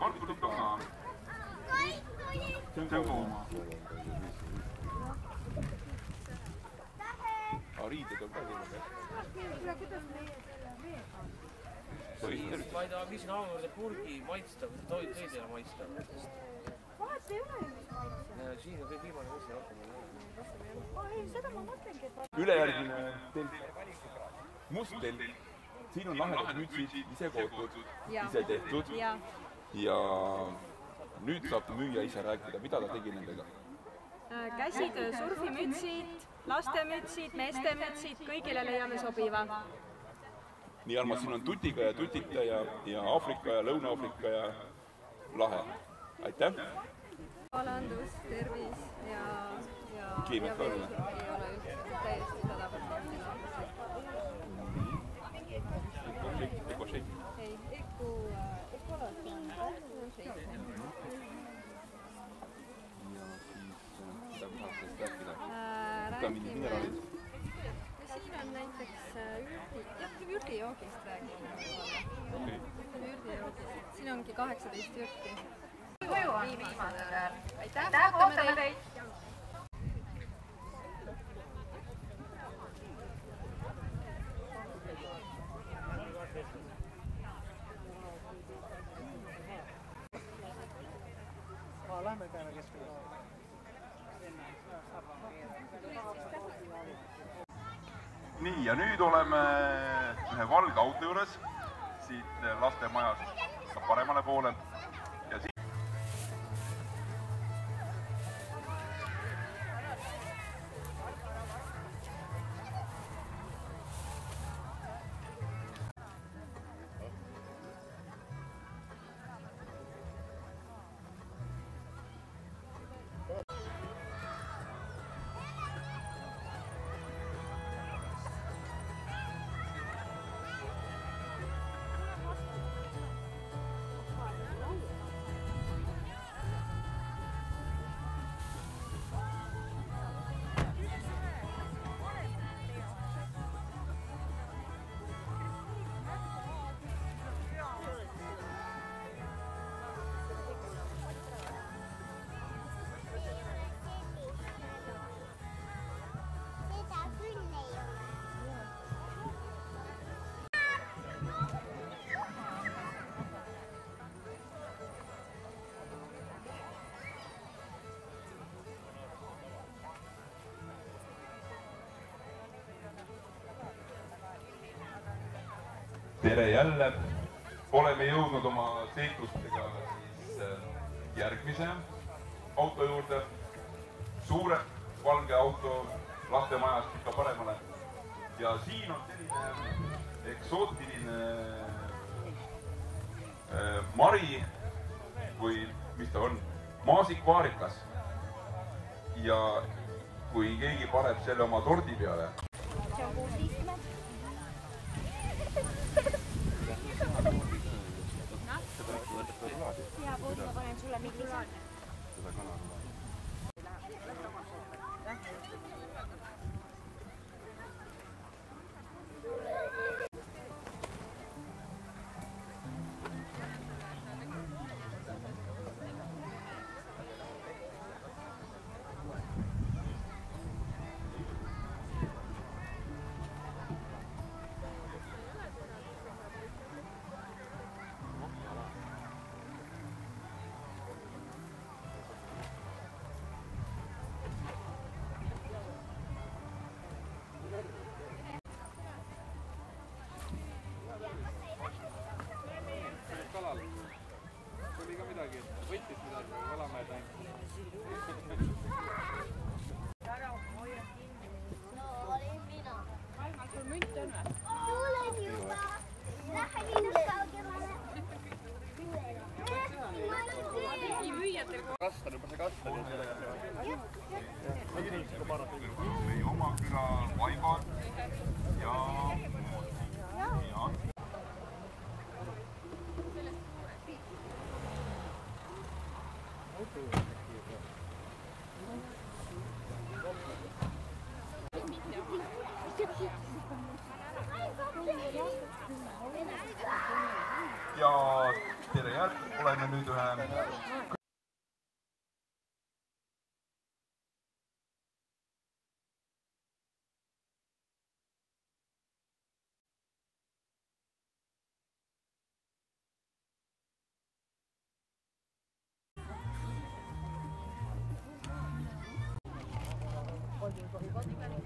kartulit ka ka. See on kooma. Riided on ka niimoodi. Ma ei taha, mis on aamurde purgi maitstav, toid ei ole maitstav. Vahet ei ole ju, mis maitstav. Siin on kõik viimane mõssi hakkama. Ei, seda ma mõtlengi, et... Ülejärgmine must telg. Siin on lahedad mütsid, ise kootud, ise tehtud. Ja nüüd saab müüja ise rääkida, mida ta tegi nendega. Käsitöö surfimütsid, lastemütsid, meestemütsid, kõigile leiame sobiva. Nii Alma, siin on tutiga ja tutita ja Aafrika ja Lõuna-Aafrika ja lahe. Aitäh! Alandus, tervis ja Keemikaalne. ei ole üldse täiesti 100%. Ökoshake. Ei, ökoloos on shake. Räägime, siin on näiteks ürdijoogist räägime. Siin ongi 18 ürdi. Kuju on viimasel ajal. Aitäh, ootame teid! Lähme käime keskele. Nii, ja nüüd oleme ühe valge auto juures, siit lastemajast ka paremale poole. Ja tere jälle! Oleme jõudnud oma seiklustega järgmise auto juurde. Suure valge auto lastemajast ikka paremale. Ja siin on selline eksootiline mari või mis ta on, maasikvaarikas. Ja kui keegi paneb selle oma tordi peale, See on 650. Hea puud, ma panen sulle mikrofooni. Tuli ka midagi, võttis midagi, Valamäe tänk. No, olin mina. Maailmal sul münt on või? Tulen juba. Lähen minust kaugemale. Kastan juba see kastan. meie oma küla vaibad ja ja tere jätku, oleme nüüd ühe Palju tohib